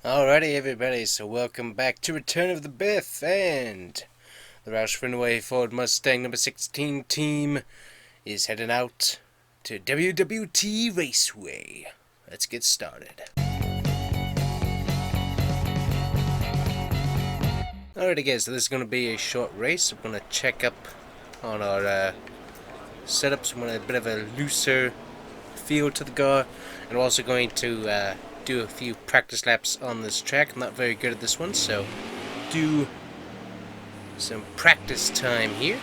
Alrighty everybody, so welcome back to Return of the Biff, and the Roush Fenway Ford Mustang number 16 team is heading out to WWT Raceway. Let's get started. Alrighty guys, so this is going to be a short race. I'm going to check up on our setups. I'm going to a bit of a looser feel to the car, and we're also going to do a few practice laps on this track. I'm not very good at this one, so do some practice time here.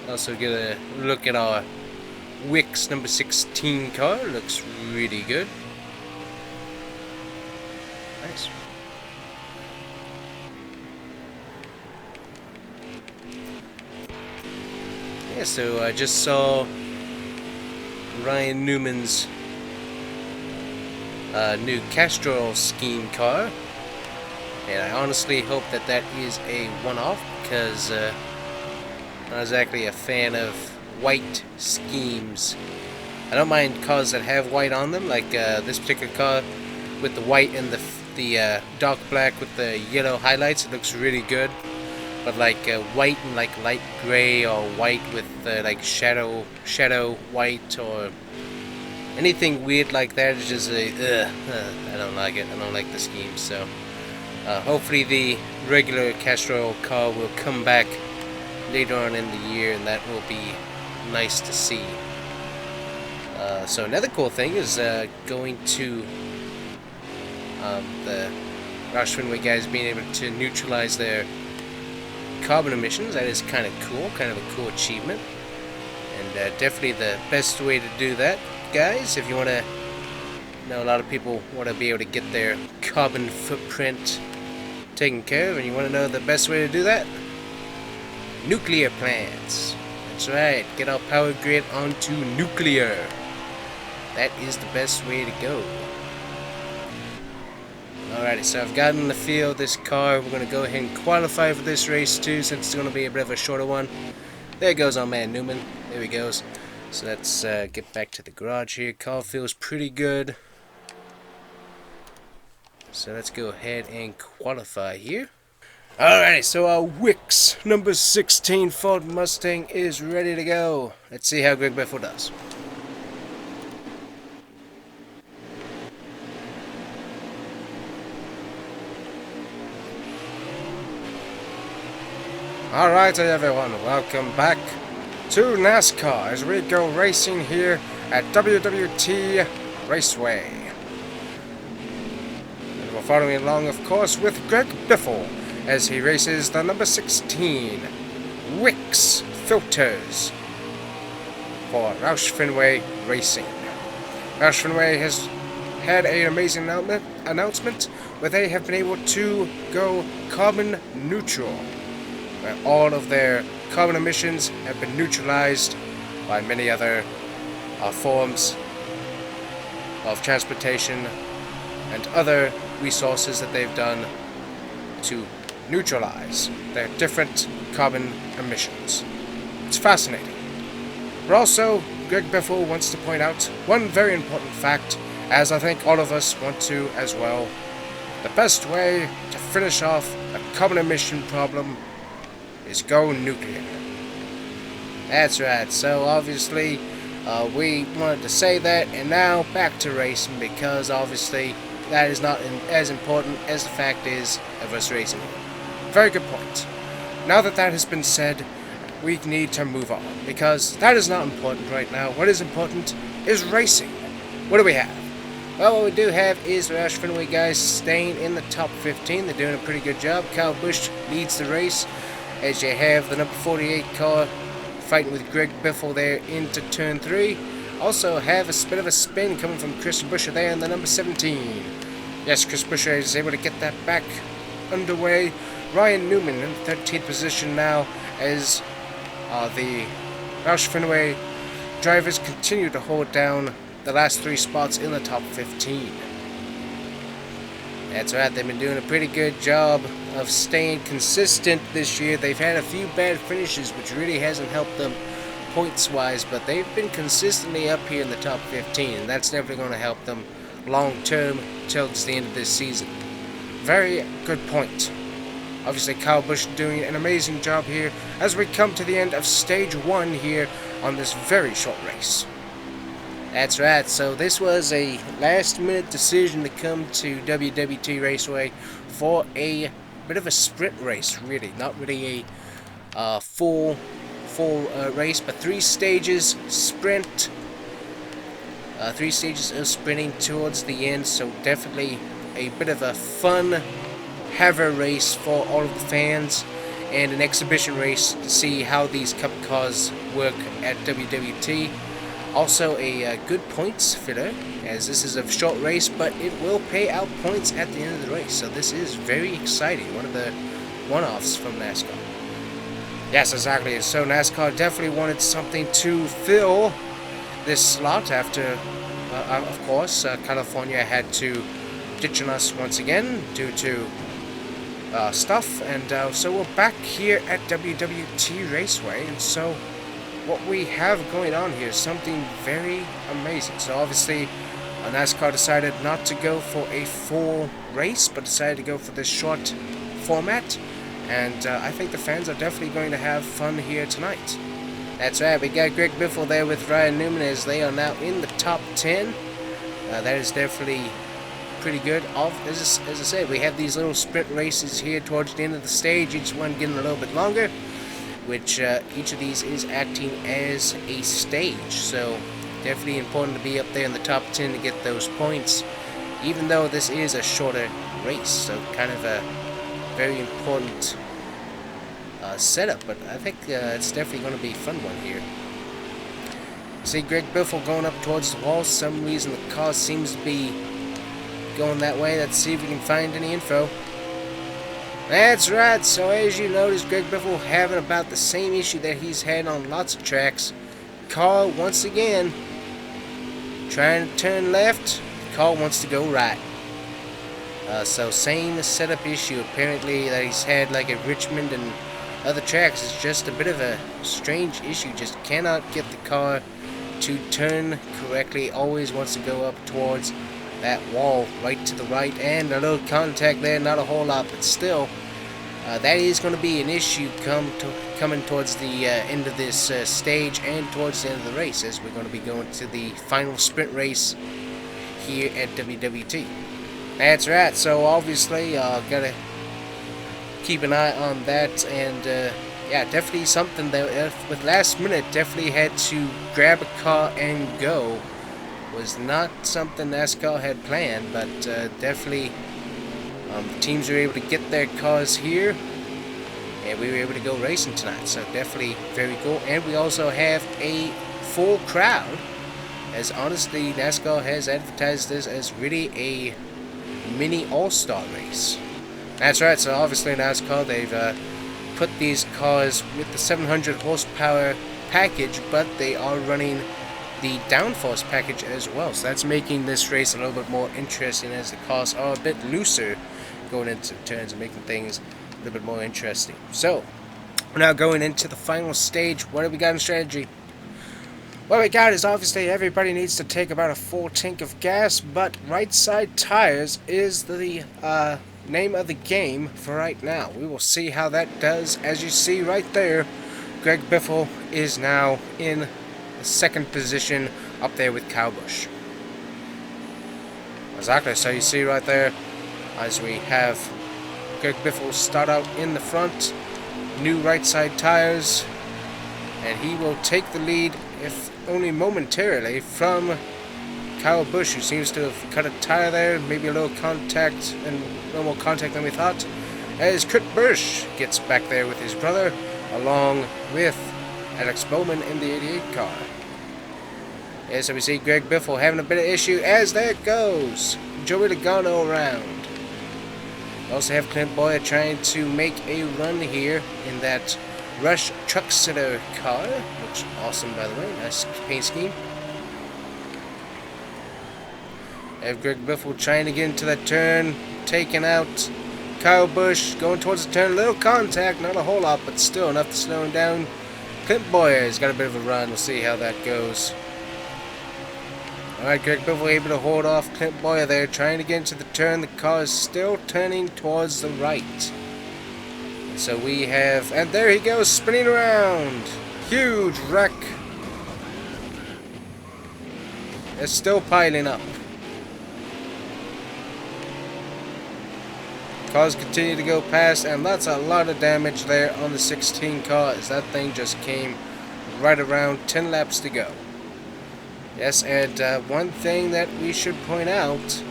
Also get a look at our Wix number 16 car. Looks really good. Nice. Yeah, so I just saw Ryan Newman's new Castrol scheme car, and I honestly hope that that is a one-off, because I'm not exactly a fan of white schemes. I don't mind cars that have white on them, like this particular car with the white and the dark black with the yellow highlights. It looks really good. But like white and like light gray, or white with like shadow white, or anything weird like that is just I don't like it. I don't like the scheme. So hopefully the regular Castrol car will come back later on in the year, and that will be nice to see. So another cool thing is going to the Roush Fenway guys being able to neutralize their carbon emissions. That is kind of cool, kind of a cool achievement, and definitely the best way to do that, guys. If you want to know, a lot of people want to be able to get their carbon footprint taken care of, and you want to know the best way to do that? Nuclear plants. That's right, get our power grid onto nuclear. That is the best way to go. Alrighty, so I've gotten the feel of this car. We're going to go ahead and qualify for this race too, since it's going to be a bit of a shorter one. There goes our man Newman. There he goes. So let's get back to the garage here. Car feels pretty good. So let's go ahead and qualify here. Alrighty, so our Wix number 16 Ford Mustang is ready to go. Let's see how Greg Biffle does. Alright everyone, welcome back to NASCAR as we go racing here at WWT Raceway. And we're following along, of course, with Greg Biffle as he races the number 16 Wix filters for Roush Fenway Racing. Roush Fenway has had an amazing announcement where they have been able to go carbon neutral, where all of their carbon emissions have been neutralized by many other forms of transportation and other resources that they've done to neutralize their different carbon emissions. It's fascinating. But also, Greg Biffle wants to point out one very important fact, as I think all of us want to as well. The best way to finish off a carbon emission problem is go nuclear. That's right, so obviously we wanted to say that, and now back to racing, because obviously that is not as important as the fact is of us racing. Very good point. Now that that has been said, we need to move on, because that is not important right now. What is important is racing. What do we have? Well, what we do have is the Roush Fenway guys staying in the top 15. They're doing a pretty good job. Kyle Busch leads the race, as you have the number 48 car fighting with Greg Biffle there into turn 3. Also have a bit of a spin coming from Chris Buescher there in the number 17. Yes, Chris Buescher is able to get that back underway. Ryan Newman in 13th position now, as the Roush Fenway drivers continue to hold down the last 3 spots in the top 15. That's right, they've been doing a pretty good job of staying consistent this year. They've had a few bad finishes, which really hasn't helped them points-wise, but they've been consistently up here in the top 15, and that's definitely going to help them long-term towards the end of this season. Very good point. Obviously, Kyle Busch doing an amazing job here as we come to the end of Stage 1 here on this very short race. That's right, so this was a last-minute decision to come to WWT Raceway for a bit of a sprint race, really. Not really a full race, but 3 stages sprint. 3 stages of sprinting towards the end, so definitely a bit of a fun Haver race for all of the fans, and an exhibition race to see how these cup cars work at WWT. Also a good points filler, as this is a short race, but it will pay out points at the end of the race, so this is very exciting. One of the one-offs from NASCAR. Yes, exactly. So NASCAR definitely wanted something to fill this slot after, of course, California had to ditch on us once again due to stuff, and so we're back here at WWT Raceway, and so what we have going on here is something very amazing. So obviously NASCAR decided not to go for a full race, but decided to go for this short format, and I think the fans are definitely going to have fun here tonight. That's right, we got Greg Biffle there with Ryan Newman as they are now in the top 10. That is definitely pretty good. As I said, we have these little sprint races here towards the end of the stage, each one getting a little bit longer, which each of these is acting as a stage, so definitely important to be up there in the top 10 to get those points, even though this is a shorter race, so kind of a very important setup, but I think it's definitely going to be a fun one here. See Greg Biffle going up towards the wall. For some reason the car seems to be going that way. Let's see if we can find any info. That's right, so as you notice, Greg Biffle having about the same issue that he's had on lots of tracks. Car once again trying to turn left, car wants to go right. So same setup issue apparently that he's had like at Richmond and other tracks. It's just a bit of a strange issue, just cannot get the car to turn correctly, always wants to go up towards that wall right to the right, and a little contact there, not a whole lot, but still that is going to be an issue coming towards the end of this stage and towards the end of the race, as we're going to be going to the final sprint race here at WWT. That's right, so obviously gotta keep an eye on that, and yeah, definitely something that with last minute definitely had to grab a car and go. Was not something NASCAR had planned, but definitely the teams were able to get their cars here, and we were able to go racing tonight, so definitely very cool. And we also have a full crowd, as honestly NASCAR has advertised this as really a mini all-star race. That's right, so obviously NASCAR, they've put these cars with the 700 horsepower package, but they are running the downforce package as well, so that's making this race a little bit more interesting, as the cars are a bit looser going into turns and making things a little bit more interesting. So we're now going into the final stage. What have we got in strategy? What we got is obviously everybody needs to take about a full tank of gas, but right side tires is the name of the game for right now. We will see how that does. As you see right there, Greg Biffle is now in the second position up there with Kyle Busch. Exactly, so you see right there, as we have Greg Biffle start out in the front, new right side tires, and he will take the lead, if only momentarily, from Kyle Busch, who seems to have cut a tire there, maybe a little contact, and no more contact than we thought, as Kurt Busch gets back there with his brother, along with Alex Bowman in the 88 car. Yeah, so we see Greg Biffle having a bit of issue, as there goes Joey Logano around. We also have Clint Boyer trying to make a run here in that Rush Truck Sitter car, which awesome by the way, nice paint scheme. Have Greg Biffle trying to get into that turn, taking out Kyle Busch, going towards the turn, a little contact, not a whole lot, but still enough to slow him down. Clint Boyer's got a bit of a run. We'll see how that goes. Alright, Greg Biffle able to hold off Clint Boyer there, trying to get into the turn. The car is still turning towards the right. So we have, and there he goes, spinning around. Huge wreck. It's still piling up. Cars continue to go past, and that's a lot of damage there on the 16 cars. That thing just came right around 10 laps to go. Yes, and one thing that we should point out,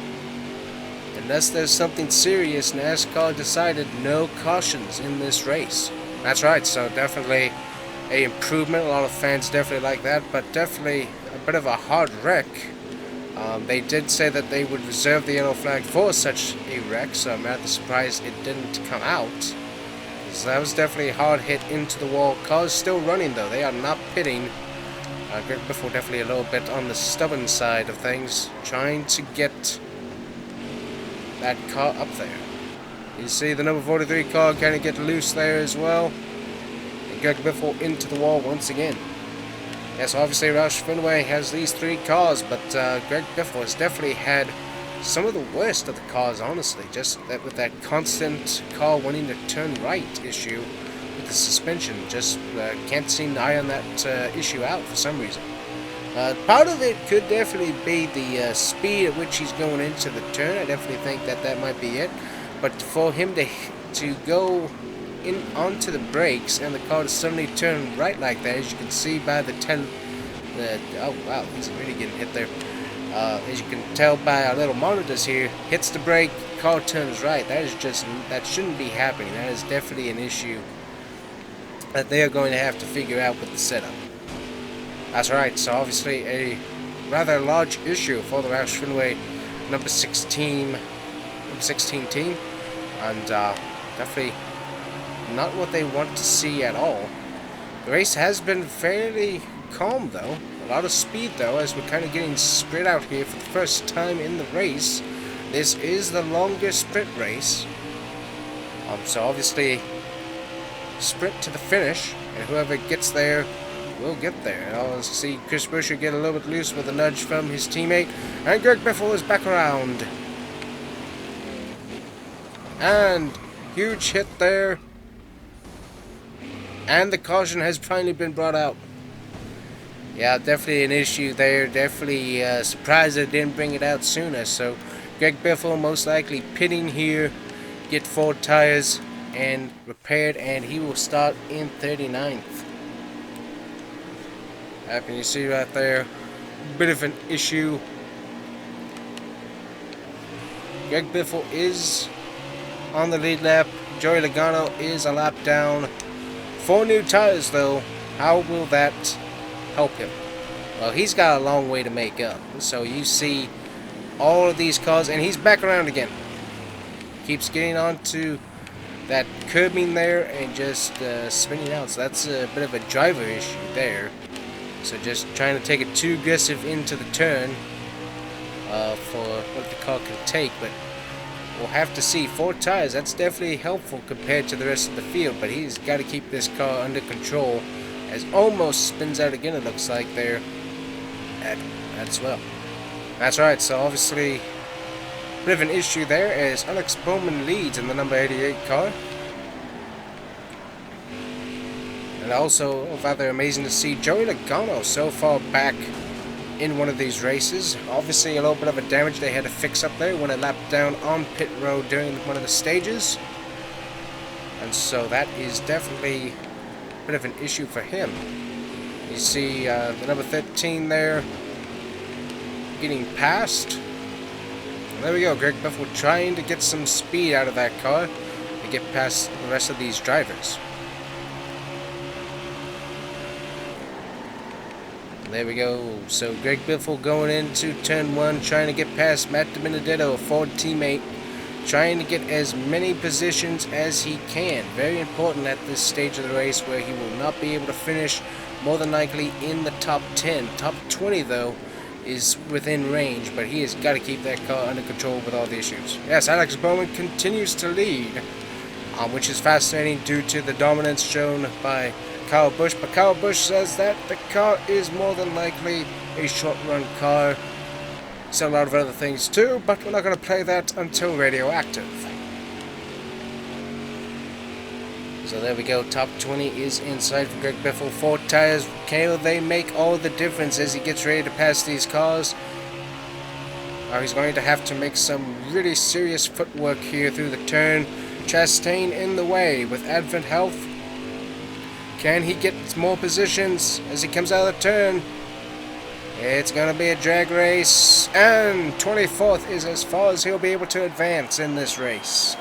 unless there's something serious, NASCAR decided no cautions in this race. That's right, so definitely a improvement. A lot of fans definitely like that, but definitely a bit of a hard wreck. They did say that they would reserve the yellow flag for such a wreck, so I'm rather surprised it didn't come out. So that was definitely a hard hit into the wall. Cars still running though, they are not pitting. Greg Biffle definitely a little bit on the stubborn side of things, trying to get that car up there. You see the number 43 car kind of get loose there as well. And Greg Biffle into the wall once again. Yes, obviously Roush Fenway has these 3 cars, but Greg Biffle has definitely had some of the worst of the cars, honestly. Just that with that constant car wanting to turn right issue with the suspension, just can't seem to iron that issue out for some reason. Part of it could definitely be the speed at which he's going into the turn. I definitely think that that might be it. But for him to go in onto the brakes and the car to suddenly turn right like that, as you can see by the oh wow, he's really getting hit there. As you can tell by our little monitors here, hits the brake, car turns right. That shouldn't be happening. That is definitely an issue that they are going to have to figure out with the setup. That's right, so obviously a rather large issue for the Roush Fenway number 16 team, and definitely not what they want to see at all. The race has been fairly calm though, a lot of speed though, as we're kind of getting spread out here for the first time in the race. This is the longest sprint race, so obviously sprint to the finish, and whoever gets there will get there. I'll see Chris Buescher get a little bit loose with a nudge from his teammate, and Greg Biffle is back around. And huge hit there, and the caution has finally been brought out. Yeah, definitely an issue there. Definitely surprised they didn't bring it out sooner. So Greg Biffle most likely pitting here, get 4 tires and repaired, and he will start in 39th. Can you see right there, bit of an issue. Greg Biffle is on the lead lap. Joey Logano is a lap down. 4 new tires though. How will that help him? Well, he's got a long way to make up. So you see all of these cars, and he's back around again. Keeps getting onto that curbing there and just spinning out. So that's a bit of a driver issue there. So just trying to take it too aggressive into the turn for what the car can take, but we'll have to see. 4 tires, that's definitely helpful compared to the rest of the field, but he's got to keep this car under control, as almost spins out again, it looks like there as well. That's right, so obviously a bit of an issue there as Alex Bowman leads in the number 88 car. And also rather amazing to see Joey Logano so far back in one of these races. Obviously a little bit of a damage they had to fix up there when it lapped down on pit road during one of the stages. And so that is definitely a bit of an issue for him. You see the number 13 there getting past. And there we go, Greg Biffle trying to get some speed out of that car to get past the rest of these drivers. There we go. So Greg Biffle going into turn 1, trying to get past Matt DiBenedetto, a Ford teammate, trying to get as many positions as he can. Very important at this stage of the race, where he will not be able to finish more than likely in the top 10. Top 20 though is within range, but he has got to keep that car under control with all the issues. Yes, Alex Bowman continues to lead, which is fascinating due to the dominance shown by Kyle Busch, but Kyle Busch says that the car is more than likely a short-run car. So a lot of other things too, but we're not going to play that until Radioactive. So there we go, top 20 is inside for Greg Biffle. 4 tires, can they make all the difference as he gets ready to pass these cars? He's going to have to make some really serious footwork here through the turn. Chastain in the way with Advent Health. Can he get more positions as he comes out of the turn? It's going to be a drag race, and 24th is as far as he'll be able to advance in this race.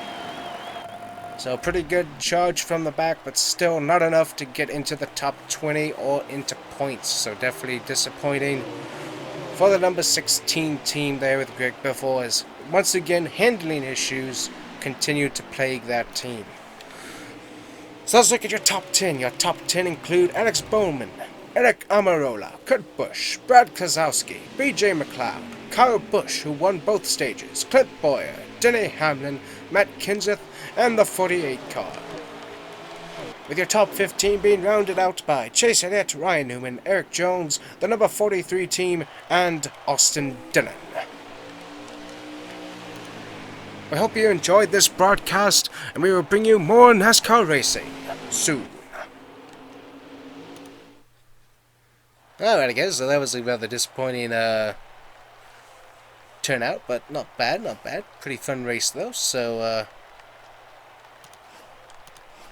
So pretty good charge from the back, but still not enough to get into the top 20 or into points. So definitely disappointing for the number 16 team there with Greg Biffle, as once again handling issues continue to plague that team. So let's look at your top 10. Your top 10 include Alex Bowman, Eric Amarola, Kurt Busch, Brad Kozlowski, BJ McLeod, Kyle Busch, who won both stages, Clint Boyer, Denny Hamlin, Matt Kenseth, and the 48 car. With your top 15 being rounded out by Chase Elliott, Ryan Newman, Eric Jones, the number 43 team, and Austin Dillon. I hope you enjoyed this broadcast, and we will bring you more NASCAR racing soon. Alright, I guess, so that was a rather disappointing turnout, but not bad, not bad. Pretty fun race though, so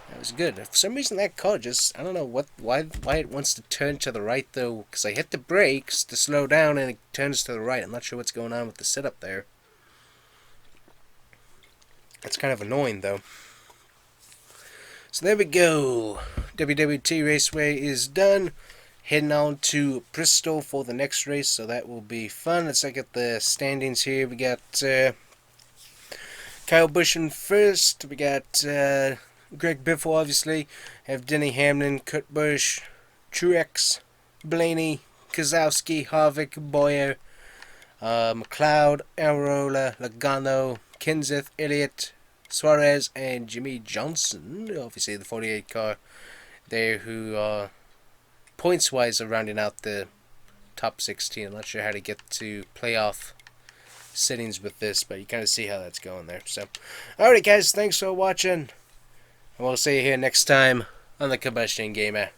that was good. For some reason that car just, I don't know why it wants to turn to the right though, because I hit the brakes to slow down and it turns to the right. I'm not sure what's going on with the setup there. That's kind of annoying though. So there we go. WWT Raceway is done. Heading on to Bristol for the next race, so that will be fun. Let's look at the standings here. We got Kyle Busch in first. We got Greg Biffle, obviously. Have Denny Hamlin, Kurt Busch, Truex, Blaney, Kozlowski, Harvick, Boyer, McLeod, Amarola, Logano, Kenseth, Elliott, Suarez, and Jimmy Johnson. Obviously the 48 car there, who are points-wise are rounding out the top 16. I'm not sure how to get to playoff settings with this, but you kind of see how that's going there. So, alright guys, thanks for watching, and we'll see you here next time on the Combustion Gamer.